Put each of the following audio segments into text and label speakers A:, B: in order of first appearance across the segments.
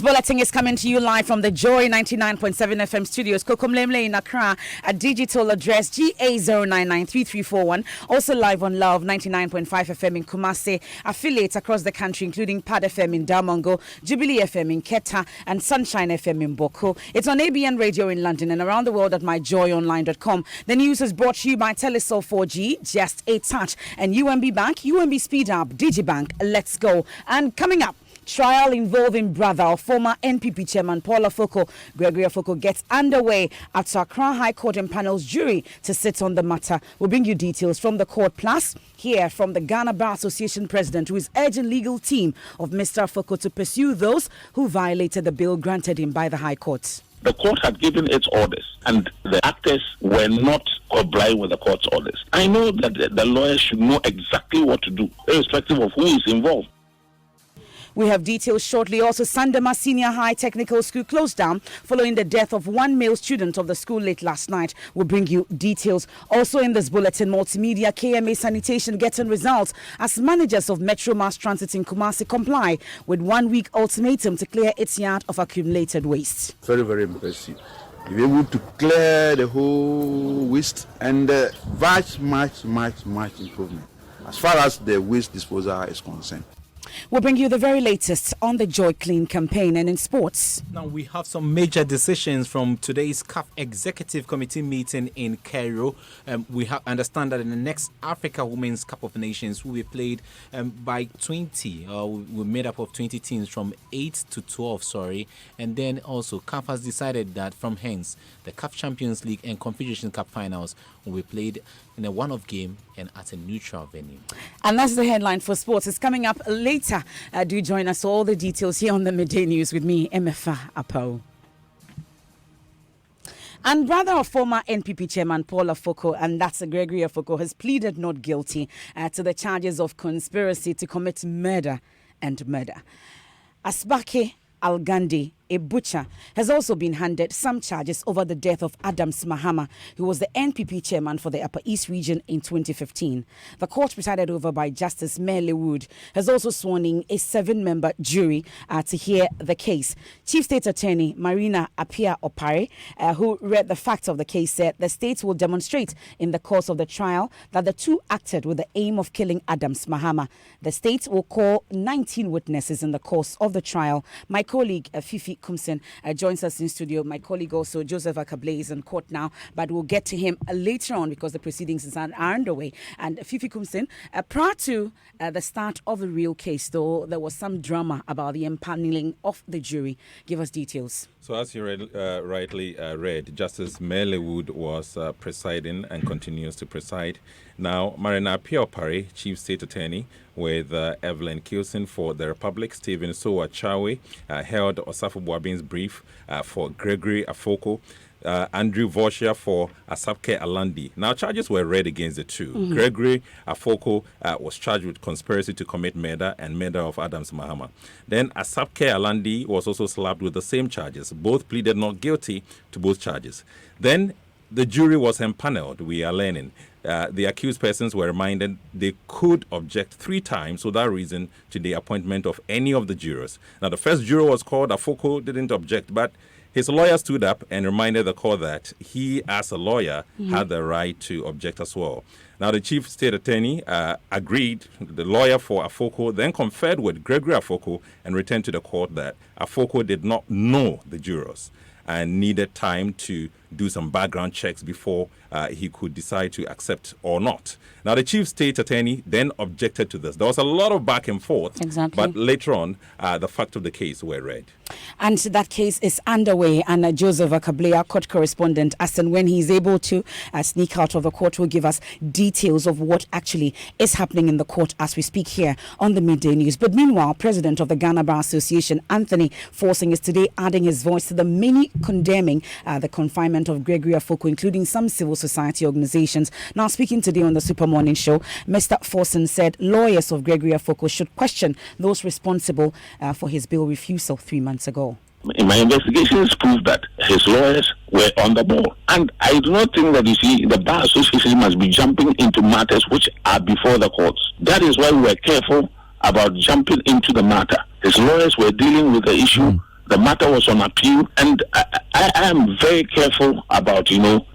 A: Bulletin is coming to you live from the Joy 99.7 FM studios, Kokomlemle in Accra, at digital address GA0993341. Also live on Love 99.5 FM in Kumasi, affiliates across the country, including Pad FM in Damongo, Jubilee FM in Keta, and Sunshine FM in Boko. It's on ABN Radio in London and around the world at myjoyonline.com. The news is brought to you by Telesol 4G, Just a Touch, and UMB Bank, UMB Speed Up, DigiBank. Let's go. And coming up, trial involving brother of former NPP chairman Paul Afoko, Gregory Afoko, gets underway after Accra High Court impanels jury to sit on the matter. We'll bring you details from the court. Plus, hear from the Ghana Bar Association president, who is urging legal team of Mr. Afoko to pursue those who violated the bill granted him by the High Court.
B: The court had given its orders, and the actors were not complying with the court's orders. I know that the lawyers should know exactly what to do, irrespective of who is involved.
A: We have details shortly. Also, Sandema Senior High Technical School closed down following the death of one male student of the school late last night. We'll bring you details. Also in this bulletin, multimedia, KMA Sanitation getting results as managers of Metro Mass Transit in Kumasi comply with 1 week ultimatum to clear its yard of accumulated waste.
C: Very, very impressive. You're able to clear the whole waste and much improvement as far as the waste disposal is concerned.
A: We'll bring you the very latest on the Joy Clean campaign. And in sports,
D: now we have some major decisions from today's CAF Executive Committee meeting in Cairo. We understand that in the next Africa Women's Cup of Nations will be played by 20. We're made up of 20 teams from 8 to 12, and then also CAF has decided that from hence the CAF Champions League and Confederation Cup finals will be played in a one-off game and at a neutral venue.
A: And that's the headline for sports. It's coming up later. Do join us for all the details here on the Midday News with me, Emefa Apo. And brother of former NPP chairman Paul Afoko, and that's Gregory Afoko, has pleaded not guilty to the charges of conspiracy to commit murder and murder. Asbake Al-Gandhi, a butcher, has also been handed some charges over the death of Adams Mahama, who was the NPP chairman for the Upper East region in 2015. The court, presided over by Justice Merle Wood, has also sworn in a 7-member jury to hear the case. Chief State Attorney Marina Apia Opare, who read the facts of the case, said the state will demonstrate in the course of the trial that the two acted with the aim of killing Adams Mahama. The state will call 19 witnesses in the course of the trial. My colleague Fifi Kumsen joins us in studio. My colleague also, Joseph Akable, is in court now, but we'll get to him later on because the proceedings are underway. And Fifi Kumsen, prior to the start of the real case, though, there was some drama about the empaneling of the jury. Give us details.
E: So as you rightly read, Justice Merle Wood was presiding and continues to preside. Now, Marina Piopari, Chief State Attorney, with Evelyn Kilson for the Republic, Stephen Sowa Chawe, held Osafo Boabin's brief for Gregory Afoko, Andrew Voshia for Asabke Alandi. Now, charges were read against the two. Mm-hmm. Gregory Afoko was charged with conspiracy to commit murder and murder of Adams Mahama. Then Asabke Alandi was also slapped with the same charges. Both pleaded not guilty to both charges. Then the jury was empaneled, we are learning. The accused persons were reminded they could object 3 times for that reason to the appointment of any of the jurors. Now, the first juror was called. Afoko didn't object, but his lawyer stood up and reminded the court that he, as a lawyer, had the right to object as well. Now, the Chief State Attorney agreed. The lawyer for Afoko then conferred with Gregory Afoko and returned to the court that Afoko did not know the jurors and needed time to do some background checks before he could decide to accept or not. Now, the Chief State Attorney then objected to this. There was a lot of back and forth, but later on, the facts of the case were read.
A: And that case is underway, and Joseph Akable, our court correspondent, as and when he's able to sneak out of the court, will give us details of what actually is happening in the court as we speak here on the Midday News. But meanwhile, President of the Ghana Bar Association, Anthony Forsing, is today adding his voice to the many condemning the confinement of Gregory Afoko, including some civil society organizations. Now, speaking today on the Super Morning Show, Mr. Forsing said lawyers of Gregory Afoko should question those responsible for his bail refusal 3 months ago.
B: My investigations prove that his lawyers were on the ball. And I do not think that, the Bar Association must be jumping into matters which are before the courts. That is why we are careful about jumping into the matter. His lawyers were dealing with the issue the matter was on appeal, and I am very careful about,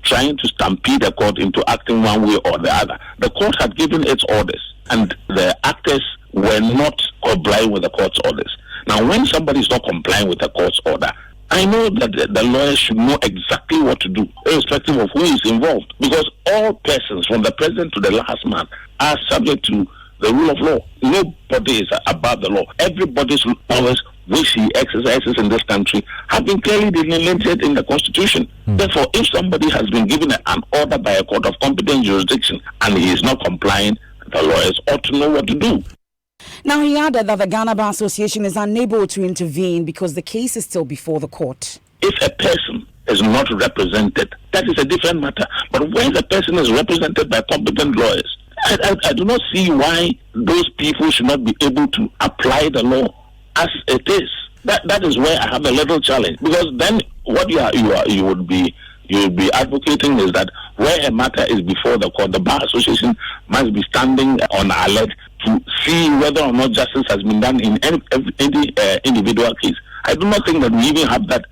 B: trying to stampede the court into acting one way or the other. The court had given its orders, and the actors were not complying with the court's orders. Now, when somebody is not complying with the court's order, I know that the lawyers should know exactly what to do, irrespective of who is involved, because all persons, from the president to the last man, are subject to the rule of law. Nobody is above the law. Everybody's powers which he exercises in this country have been clearly delineated in the Constitution. Therefore, if somebody has been given an order by a court of competent jurisdiction and he is not complying, the lawyers ought to know what to do.
A: Now, he added that the Ghana Bar Association is unable to intervene because the case is still before the court.
B: If a person is not represented, that is a different matter. But when the person is represented by competent lawyers, I do not see why those people should not be able to apply the law as it is. That is where I have a little challenge, because then what you would be advocating is that where a matter is before the court, the Bar Association must be standing on alert to see whether or not justice has been done in any individual case. I do not think that we even have that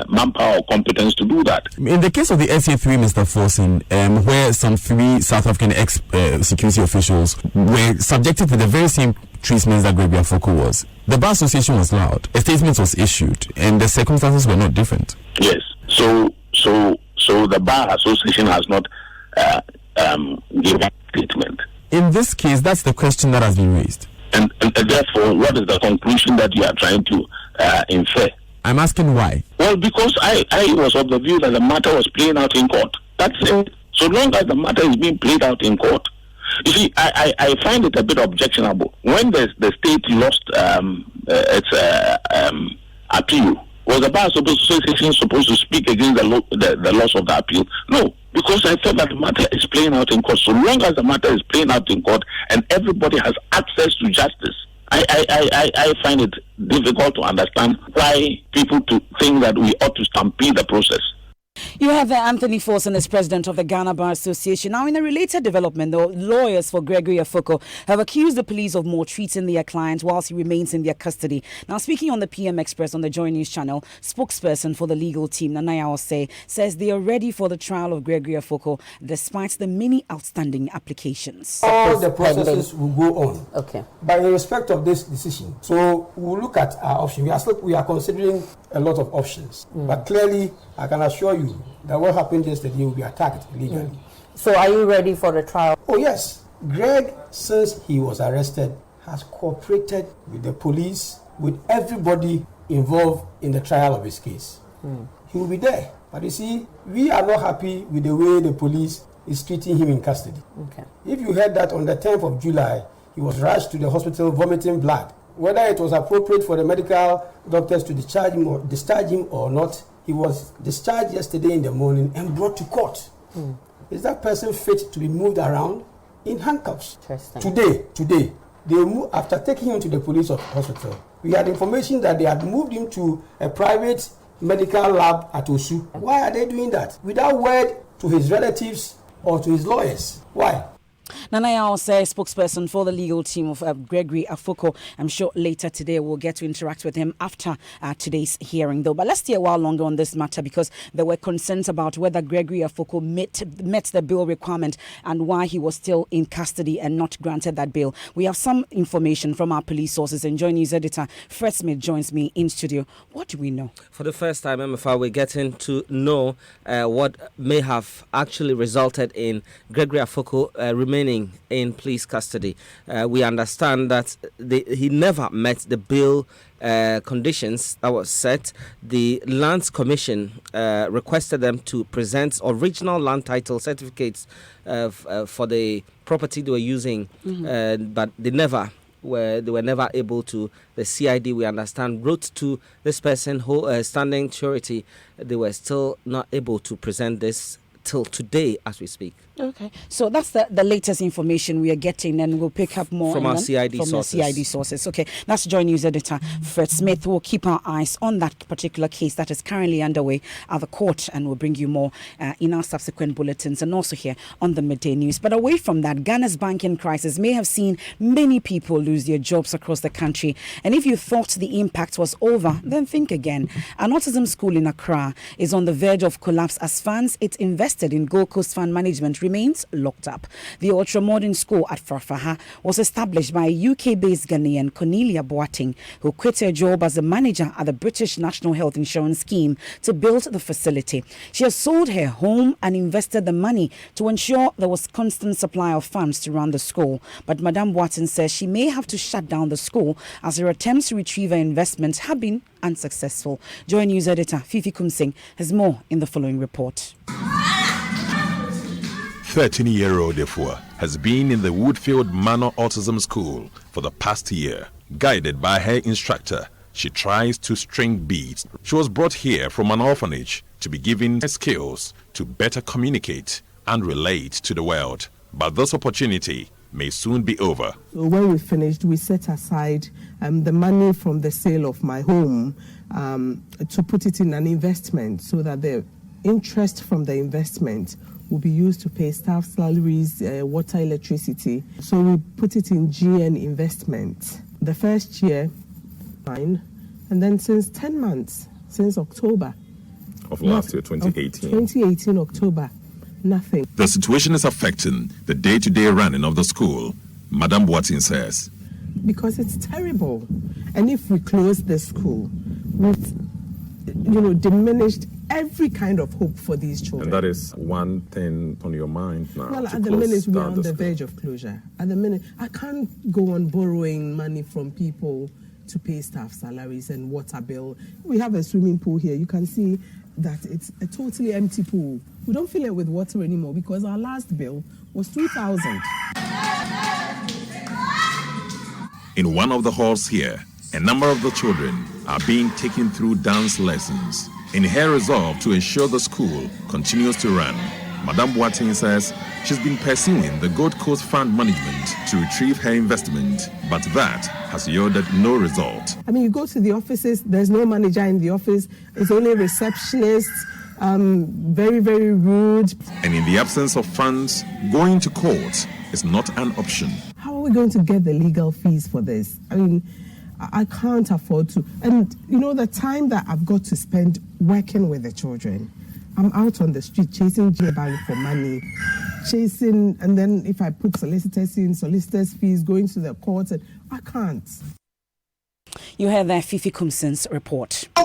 B: manpower or competence to do that.
F: In the case of the SA3, Mr. Forson, where some 3 South African ex-security officials were subjected to the very same treatment that Gregory Afoko was, the Bar Association was loud. A statement was issued, and the circumstances were not different.
B: Yes. So the Bar Association has not given a statement.
F: In this case, that's the question that has been raised.
B: And therefore, what is the conclusion that you are trying to infer?
F: I'm asking why.
B: Well, because I was of the view that the matter was playing out in court. That's it. So long as the matter is being played out in court. You see, I find it a bit objectionable. When the state lost its appeal, was the Bar Association supposed to speak against the loss of the appeal? No, because I thought that the matter is playing out in court. So long as the matter is playing out in court and everybody has access to justice, I find it difficult to understand why people think that we ought to stampede the process.
A: You have Anthony Forson as president of the Ghana Bar Association. Now, in a related development, the lawyers for Gregory Afoko have accused the police of maltreating their client whilst he remains in their custody. Now, speaking on the PM Express on the Joy News channel, spokesperson for the legal team, Nanaya Osei, says they are ready for the trial of Gregory Afoko despite the many outstanding applications.
G: All the processes will go on.
H: Okay.
G: But in respect of this decision, so we'll look at our options. We are considering a lot of options. But clearly, I can assure you that what happened yesterday will be attacked legally.
H: So are you ready for the trial?
G: Oh yes. Greg, since he was arrested, has cooperated with the police, with everybody involved in the trial of his case. He will be there. But you see, we are not happy with the way the police is treating him in custody.
H: Okay.
G: If you heard that on the 10th of July, he was rushed to the hospital vomiting blood. Whether it was appropriate for the medical doctors to discharge him or not, he was discharged yesterday in the morning and brought to court. Is that person fit to be moved around in handcuffs? Today, they moved, after taking him to the police hospital, we had information that they had moved him to a private medical lab at Osu. Why are they doing that? Without word to his relatives or to his lawyers. Why?
A: Nanaya Osei, spokesperson for the legal team of Gregory Afoko. I'm sure later today we'll get to interact with him after today's hearing, though. But let's stay a while longer on this matter because there were concerns about whether Gregory Afoko met the bail requirement and why he was still in custody and not granted that bail. We have some information from our police sources, and Joy News editor Fred Smith joins me in studio. What do we know?
I: For the first time, MFR, we're getting to know what may have actually resulted in Gregory Afoko remaining in police custody. We understand that he never met the bail conditions that was set. The Lands Commission requested them to present original land title certificates for the property they were using, but they were never able to. The CID, we understand, wrote to this person who standing surety. They were still not able to present this till today as we speak.
A: Okay, so that's the latest information we are getting, and we'll pick up more
I: from our CID
A: sources. Okay, that's Joy News editor Fred Smith. We'll keep our eyes on that particular case that is currently underway at the court, and we'll bring you more in our subsequent bulletins and also here on the Midday News. But away from that, Ghana's banking crisis may have seen many people lose their jobs across the country, and if you thought the impact was over, then think again. An autism school in Accra is on the verge of collapse as funds it invested in Gold Coast Fund Management remains locked up. The ultra-modern school at Farfaha was established by a UK-based Ghanaian, Cornelia Boateng, who quit her job as a manager at the British National Health Insurance Scheme to build the facility. She has sold her home and invested the money to ensure there was constant supply of funds to run the school. But Madame Boateng says she may have to shut down the school as her attempts to retrieve her investment have been unsuccessful. Joy News editor Fifi Kumsing has more in the following report.
J: 13-year-old Efua has been in the Woodfield Manor Autism School for the past year. Guided by her instructor, she tries to string beads. She was brought here from an orphanage to be given skills to better communicate and relate to the world. But this opportunity may soon be over.
K: So when we finished, we set aside the money from the sale of my home to put it in an investment so that the interest from the investment will be used to pay staff salaries, water, electricity. So we put it in GN investment. The first year, fine, and then since 10 months, since October.
J: Of last year, 2018.
K: 2018, October, nothing.
J: The situation is affecting the day-to-day running of the school, Madame Boateng says.
K: Because it's terrible. And if we close the school, we've, diminished every kind of hope for these children.
J: And that is one thing on your mind now.
K: Well, at the minute, we're on the verge of closure. At the minute, I can't go on borrowing money from people to pay staff salaries and water bill. We have a swimming pool here. You can see that it's a totally empty pool. We don't fill it with water anymore because our last bill was 2,000.
J: In one of the halls here, a number of the children are being taken through dance lessons. In her resolve to ensure the school continues to run, Madame Boateng says she's been pursuing the Gold Coast Fund Management to retrieve her investment, but that has yielded no result.
K: I mean, you go to the offices, there's no manager in the office, it's only receptionists, very, very rude.
J: And in the absence of funds, going to court is not an option.
K: How are we going to get the legal fees for this? I mean, I can't afford to. And, the time that I've got to spend working with the children, I'm out on the street chasing J-Bank for money, and then if I put solicitors' fees, going to the courts, and I can't.
A: You heard that Fifi Kumsing's report.
L: Our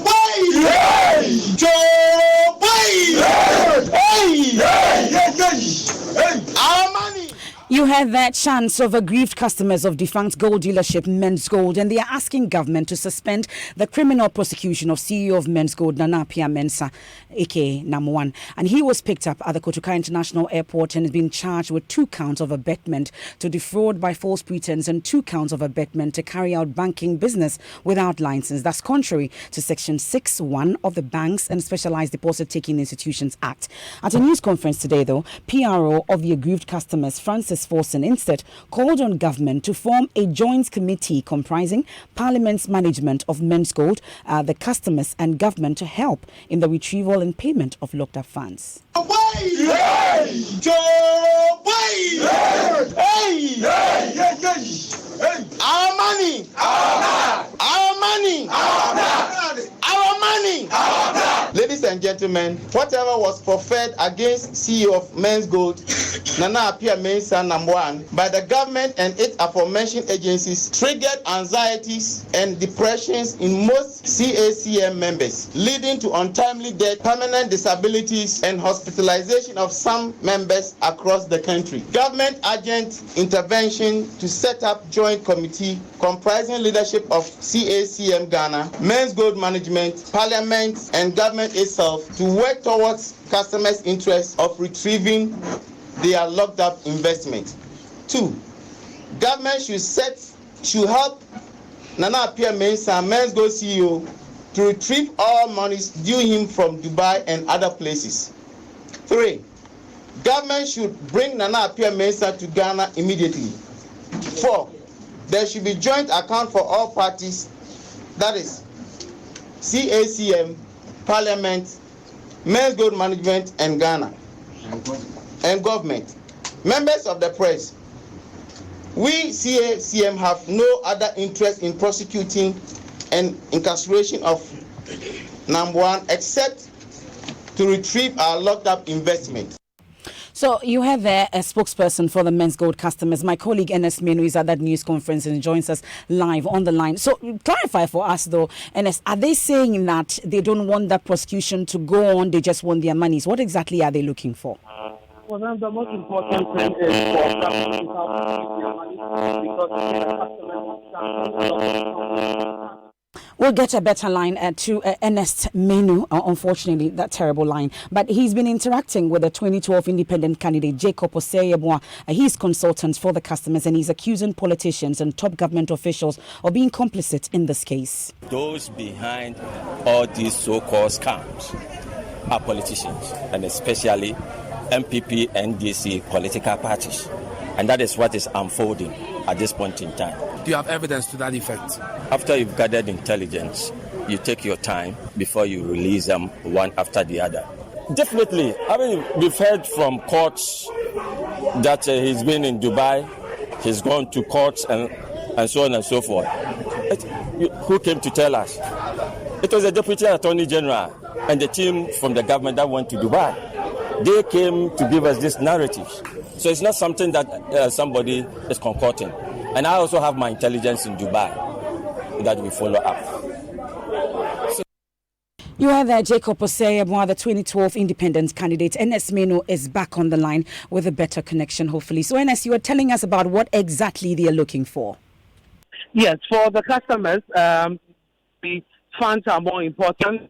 L: money.
A: You heard that chants of aggrieved customers of defunct gold dealership Men's Gold, and they are asking government to suspend the criminal prosecution of CEO of Men's Gold, Nana Appiah Mensah, aka Nam1. And he was picked up at the Kotoka International Airport and has been charged with 2 counts of abetment to defraud by false pretense and 2 counts of abetment to carry out banking business without license. That's contrary to Section 6(1) of the Banks and Specialized Deposit Taking Institutions Act. At a news conference today, though, PRO of the aggrieved customers, Francis Forson, instead called on government to form a joint committee comprising Parliament's management of Men's Gold, the customers and government to help in the retrieval and payment of locked up funds.
L: Our money, our money, our money. Ladies and gentlemen, whatever was proffered against CEO of Men's Gold, Nana Appiah Mensah Nam1, by the government and its aforementioned agencies triggered anxieties and depressions in most CACM members, leading to untimely death, permanent disabilities, and hospitalization of some members across the country. Government urgent intervention to set up joint committee comprising leadership of CACM Ghana, Men's Gold Management, Parliament, and government itself to work towards customers' interests of retrieving their locked up investment. 2. Government should help Nana Appiah Mensah, Men's Gold CEO, to retrieve all monies due him from Dubai and other places. 3. government should bring Nana Appiah-Mensah to Ghana immediately. 4, there should be joint account for all parties, that is CACM, Parliament, Men's Gold Management, and Ghana, and government. Members of the press, we CACM have no other interest in prosecuting and incarceration of number 1 except to retrieve our locked up investment.
A: So you have there a spokesperson for the Men's Gold customers. My colleague Ernest Menu is at that news conference and joins us live on the line. So clarify for us though, Ernest, are they saying that they don't want that prosecution to go on, they just want their monies? What exactly are they looking for?
M: Well, then the most important thing is for government to have their money because the customers.
A: We'll get a better line to Ernest Menu, unfortunately, that terrible line. But he's been interacting with the 2012 independent candidate, Jacob Osei-Yeboah. He's consultant for the customers and he's accusing politicians and top government officials of being complicit in this case.
N: Those behind all these so-called scams are politicians and especially MPP and DC political parties. And that is what is unfolding at this point in time.
O: Do you have evidence to that effect?
N: After you've gathered intelligence, you take your time before you release them one after the other. Definitely. I mean, we've heard from courts that he's been in Dubai, he's gone to courts and so on and so forth. Who came to tell us? It was the Deputy Attorney General and the team from the government that went to Dubai. They came to give us this narrative. So it's not something that somebody is concocting. And I also have my intelligence in Dubai that we follow up.
A: You are there, Jacob Osei-Yeboah, the 2012 independent candidate. Ernest Menu is back on the line with a better connection, hopefully. So, Ernest, you were telling us about what exactly they are looking for.
M: Yes, for the customers, the funds are more important.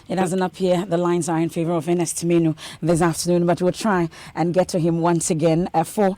A: It doesn't appear the lines are in favor of Ernest Menu this afternoon, but we'll try and get to him once again for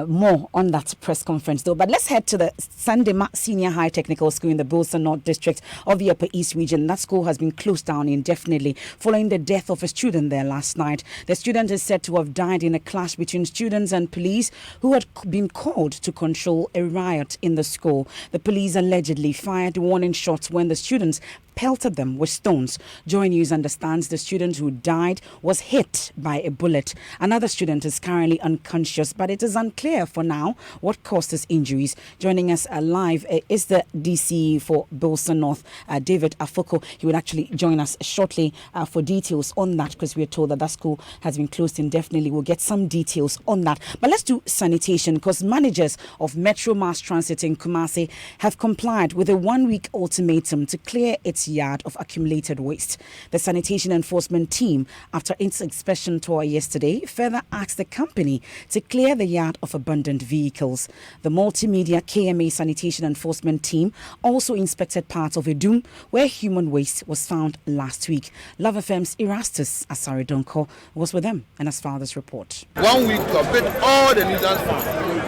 A: more on that press conference, though. But let's head to the Sandema Senior High Technical School in the Bilson North District of the Upper East Region. That school has been closed down indefinitely following the death of a student there last night. The student is said to have died in a clash between students and police who had been called to control a riot in the school. The police allegedly fired warning shots when the students pelted them with stones. Joy News understands the student who died was hit by a bullet. Another student is currently unconscious, but it is unclear for now what caused his injuries. Joining us live is the DC for Bilson North, David Afoko. He will actually join us shortly for details on that, because we are told that that school has been closed indefinitely. We'll get some details on that. But let's do sanitation, because managers of Metro Mass Transit in Kumasi have complied with a 1-week ultimatum to clear its yard of accumulated waste. The sanitation enforcement team, after its inspection tour yesterday, further asked the company to clear the yard of abandoned vehicles. The multimedia KMA sanitation enforcement team also inspected parts of Edum where human waste was found last week. Love FM's Erastus Asari Donko was with them and has filed this report.
C: 1 week to update all the nuisance farms.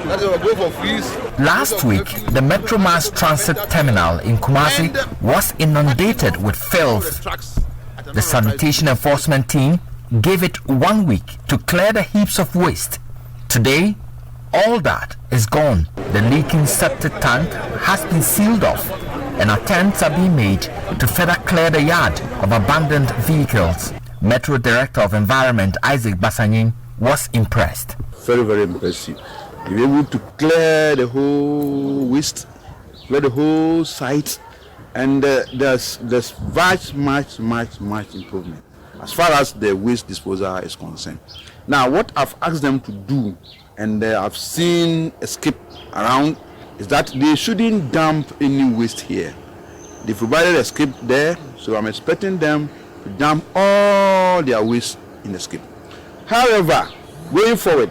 C: That's why we go for freeze.
P: Last week, the Metro Mass Transit Terminal in Kumasi was inundated with filth. The sanitation enforcement team gave it 1 week to clear the heaps of waste. Today, all that is gone. The leaking septic tank has been sealed off, and attempts are being made to further clear the yard of abandoned vehicles. Metro Director of Environment Isaac Basanyin was impressed.
C: Very, very impressive. You're able to clear the whole waste, clear the whole site, and there's much improvement as far as the waste disposal is concerned. Now, what I've asked them to do, and I've seen a skip around, is that they shouldn't dump any waste here. They provided a skip there, so I'm expecting them to dump all their waste in the skip. However, going forward,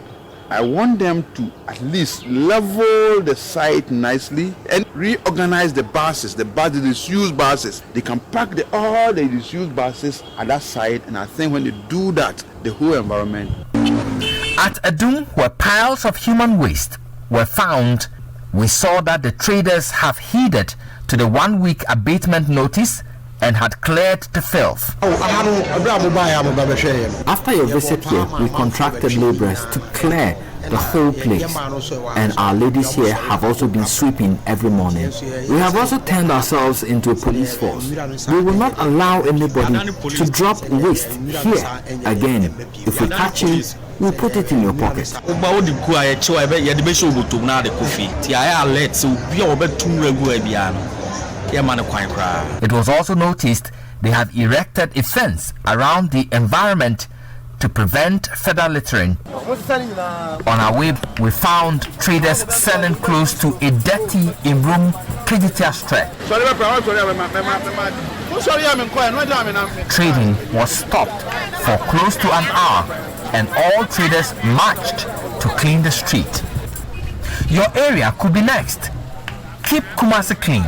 C: I want them to at least level the site nicely and reorganize the buses, the disused buses. They can park all the disused buses at that site, and I think when they do that, the whole environment.
P: At Edum, where piles of human waste were found, we saw that the traders have heeded to the 1 week abatement notice and had cleared the filth.
Q: After your visit here, we contracted laborers to clear the whole place, and our ladies here have also been sweeping every morning. We have also turned ourselves into a police force. We will not allow anybody to drop waste here again. If we catch you, we'll put it in your pocket.
P: It was also noticed they have erected a fence around the environment to prevent further littering. On our way, we found traders selling close to a dirty in-room Kejita street. Trading was stopped for close to an hour, and all traders marched to clean the street. Your area could be next. Keep Kumasi clean.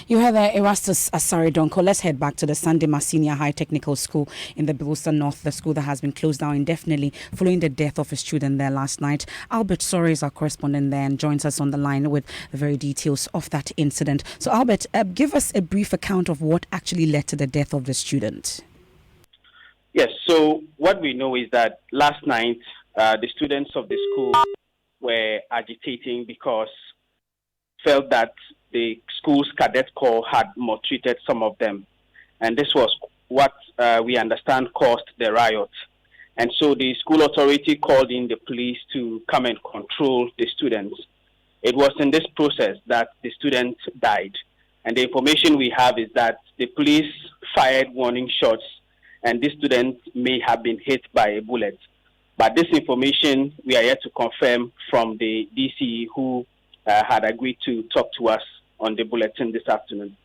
A: You heard Erastus Asari Donko. Let's head back to the Sandema Senior High Technical School in the Bilston North, the school that has been closed down indefinitely following the death of a student there last night. Albert Sorry is our correspondent there and joins us on the line with the very details of that incident. So Albert, give us a brief account of what actually led to the death of the student.
R: Yes, so what we know is that last night the students of the school were agitating because felt that the school's cadet corps had maltreated some of them. And this was what we understand caused the riot. And so the school authority called in the police to come and control the students. It was in this process that the student died. And the information we have is that the police fired warning shots and this student may have been hit by a bullet. But this information we are yet to confirm from the DCE who had agreed to talk to us on the bulletin this afternoon.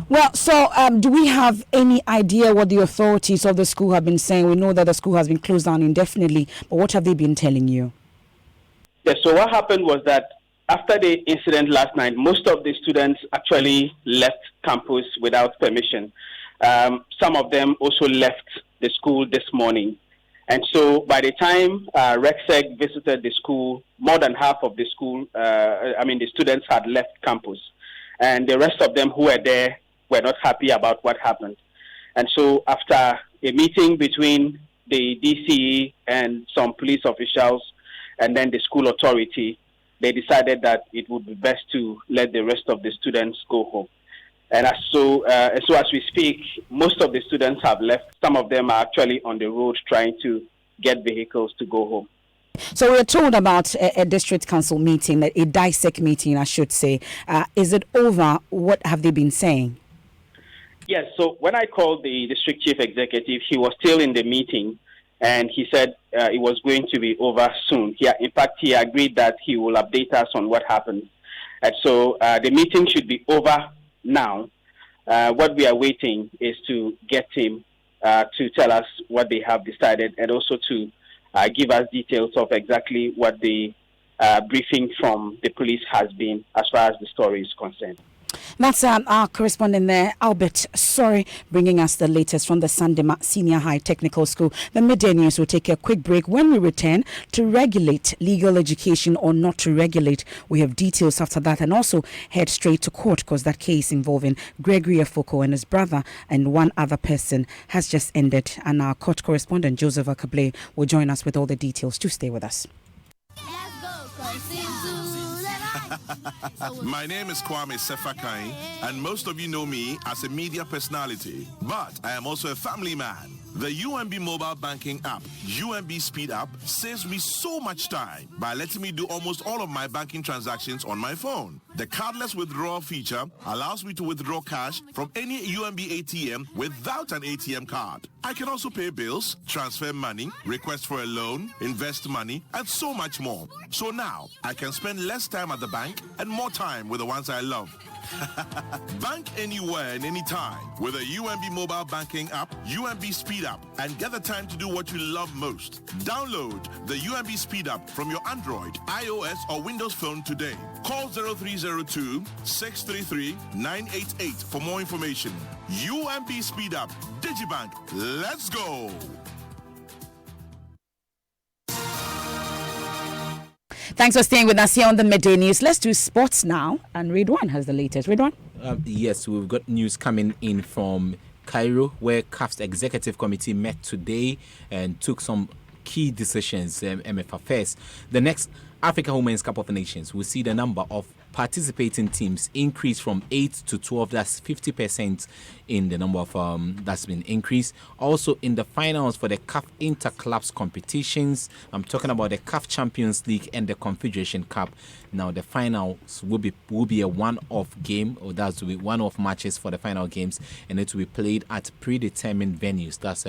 A: Well, so do we have any idea what the authorities of the school have been saying? We know that the school has been closed down indefinitely, but what have they been telling you?
R: Yes, so what happened was that after the incident last night, most of the students actually left campus without permission. Some of them also left the school this morning. And so by the time RECSEC visited the school, more than half of the school, the students had left campus. And the rest of them who were there were not happy about what happened. And so after a meeting between the DCE and some police officials and then the school authority, they decided that it would be best to let the rest of the students go home. And so as we speak, most of the students have left. Some of them are actually on the road trying to get vehicles to go home.
A: So we're told about a district council meeting, a DISEC meeting, I should say. Is it over? What have they been saying?
R: Yes, so when I called the district chief executive, he was still in the meeting, and he said it was going to be over soon. In fact, he agreed that he will update us on what happened. And so the meeting should be over now. What we are waiting is to get him to tell us what they have decided and also to give us details of exactly what the briefing from the police has been as far as the story is concerned.
A: That's our correspondent there, Albert Sorry, bringing us the latest from the Sandema Senior High Technical School. The midday news will take a quick break. When we return, to regulate legal education or not to regulate, we have details after that, and also head straight to court because that case involving Gregory Afoko and his brother and one other person has just ended. And our court correspondent, Joseph Akable, will join us with all the details. Do stay with us.
S: My name is Kwame Sefakai, and most of you know me as a media personality, but I am also a family man. The UMB mobile banking app, UMB Speed App, saves me so much time by letting me do almost all of my banking transactions on my phone. The cardless withdrawal feature allows me to withdraw cash from any UMB ATM without an ATM card. I can also pay bills, transfer money, request for a loan, invest money, and so much more. So now, I can spend less time at the bank and more time with the ones I love. Bank anywhere and anytime with a UMB mobile banking app, UMB Speed App, and get the time to do what you love most. Download the UMB Speed App from your Android, iOS, or Windows phone today. Call 0302-633-988 for more information. UMB Speed App, Digibank, let's go!
A: Thanks for staying with us here on the Midday News. Let's do sports now. And Ridwan has the latest. Ridwan?
D: Yes, we've got news coming in from Cairo, where CAF's executive committee met today and took some key decisions. MFA first, the next Africa Women's Cup of Nations will see the number of participating teams increase from 8 to 12. That's 50% in the number of that's been increased. Also in the finals for the CAF Interclubs competitions, I'm talking about the CAF Champions League and the Confederation Cup. Now the finals will be a one-off game, or that will be one-off matches for the final games, and it will be played at predetermined venues. That's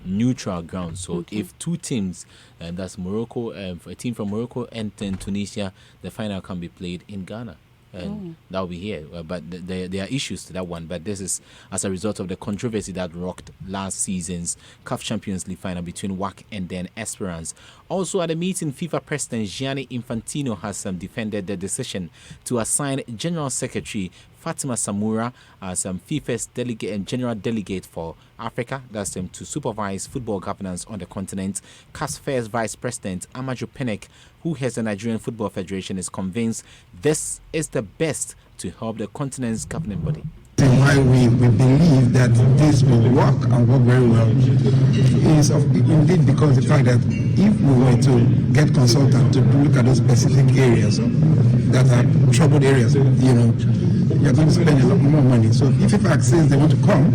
D: neutral ground. So if two teams, that's Morocco, a team from Morocco and Tunisia, the final can be played in Ghana. And that will be here. But there are issues to that one. But this is as a result of the controversy that rocked last season's CAF Champions League final between WAC and then Esperance. Also at the meeting, FIFA President Gianni Infantino has defended the decision to assign General Secretary Fatima Samura as FIFA's delegate and general delegate for Africa. That's to supervise football governance on the continent. CAF's first vice president, Amaju Pinnick, who heads the Nigerian Football Federation, is convinced this is the best to help the continent's governing body.
T: Why we believe that this will work and work very well is indeed because the fact that if we were to get consultants to look at those specific areas that are troubled areas, you're going to spend a lot more money. So if FIFAC says they want to come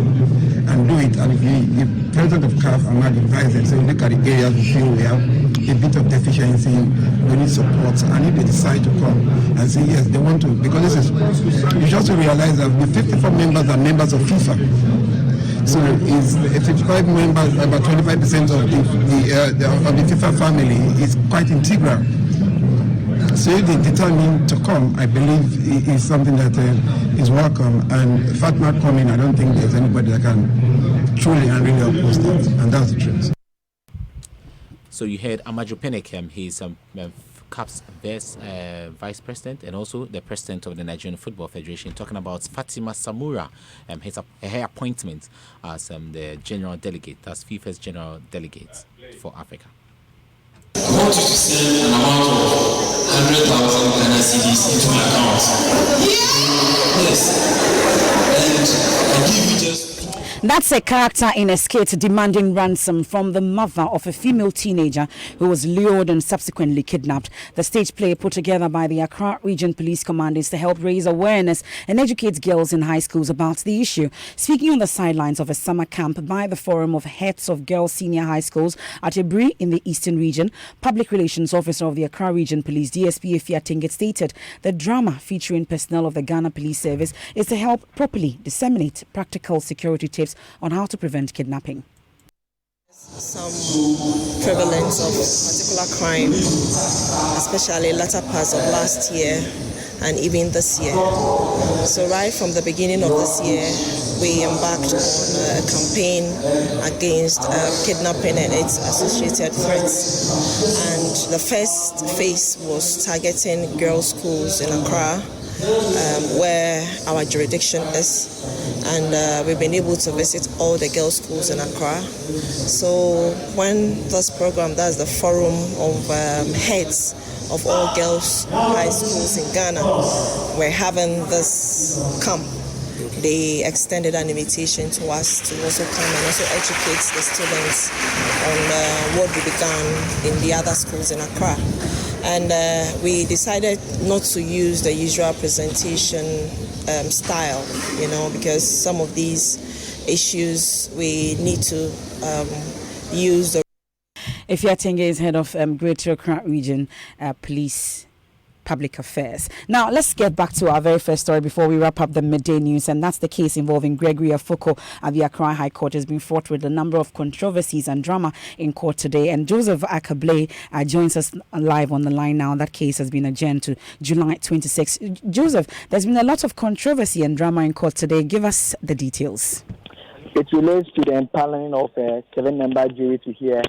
T: and do it, and if the president of CAF and not advise them, say look at the areas we feel we have a bit of deficiency, we need support, and if they decide to come and say yes, they want to, because this is, you just realize that the 54 members are members of FIFA. So is 55 members, about 25% of the FIFA family is quite integral. So if they determine to come, I believe it is something that is welcome. And Fatma coming, I don't think there's anybody that can truly and really oppose that. And that's the truth.
D: So you heard Amaju Pinnick, he's CAF's vice president and also the president of the Nigerian Football Federation, talking about Fatima Samura, her appointment as the general delegate, that's FIFA's general delegate for Africa.
U: I want you to send an amount of 100,000 Ghana cedis into my account. Yes. And I give you just.
A: That's a character in a skit demanding ransom from the mother of a female teenager who was lured and subsequently kidnapped. The stage play put together by the Accra Region Police Command is to help raise awareness and educate girls in high schools about the issue. Speaking on the sidelines of a summer camp by the Forum of Heads of Girls Senior High Schools at Ebri in the Eastern Region, Public Relations Officer of the Accra Region Police, DSP Efia Tingit, stated the drama featuring personnel of the Ghana Police Service is to help properly disseminate practical security tips on how to prevent kidnapping.
V: Some prevalence of particular crime, especially latter parts of last year and even this year. So right from the beginning of this year, we embarked on a campaign against kidnapping and its associated threats. And the first phase was targeting girls' schools in Accra, where our jurisdiction is, and we've been able to visit all the girls' schools in Accra. So when this program, that's the Forum of Heads of all girls' high schools in Ghana, we're having this camp, they extended an invitation to us to also come and also educate the students on what we began in the other schools in Accra. And we decided not to use the usual presentation style, because some of these issues we need to use the.
A: Efia Tingit is head of Greater Accra Region Police Public Affairs. Now, let's get back to our very first story before we wrap up the midday news, and that's the case involving Gregory Afoko at the Accra High Court. Has been fraught with a number of controversies and drama in court today. And Joseph Akable joins us live on the line now. That case has been adjourned to July 26. Joseph, there's been a lot of controversy and drama in court today. Give us the details.
W: It relates to the impaneling of a 7-member jury to hear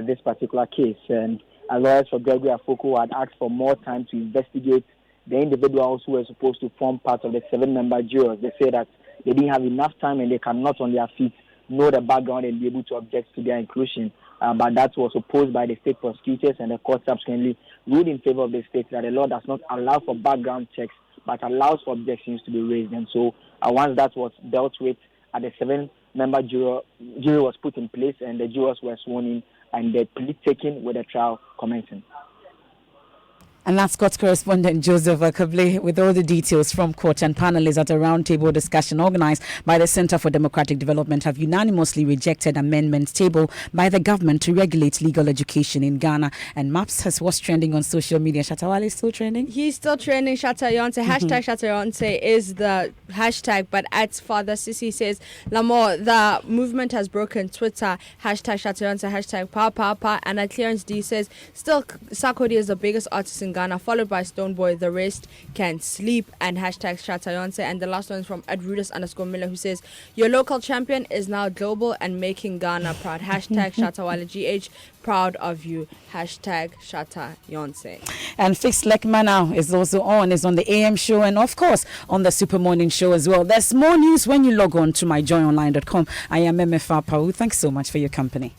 W: this particular case. And lawyers for Gregory Afoko had asked for more time to investigate the individuals who were supposed to form part of the 7-member jurors. They say that they didn't have enough time and they cannot on their feet know the background and be able to object to their inclusion. but that was opposed by the state prosecutors, and the court subsequently ruled in favor of the state that the law does not allow for background checks, but allows for objections to be raised. And so once that was dealt with, the 7-member jury was put in place, and the jurors were sworn in, and the plea taken with the trial commencing.
A: And that's court correspondent Joseph Akable with all the details from court. And panelists at a roundtable discussion organized by the Center for Democratic Development have unanimously rejected amendments tabled by the government to regulate legal education in Ghana. And MAPS has what's trending on social media. Shatawale is still trending?
B: He's still trending. Shatta Yonse. Hashtag Shatta Yonse is the hashtag. But at Father Sisi says, Lamore, the movement has broken Twitter. Hashtag Shatta Yonse. Hashtag Pa. And at Clearance D says, still Sarkodie is the biggest artist in Ghana, followed by Stoneboy. The rest can sleep. And hashtag Shatta Yonse. And the last one is from @Rudis_Miller, who says, your local champion is now global and making Ghana proud. Hashtag Shatawale GH, proud of you. Hashtag Shatta Yonse.
A: And Fixed Lekman now is also is on the AM show and of course on the Super Morning show as well. There's more news when you log on to myjoyonline.com. I am MFA Pau. Thanks so much for your company.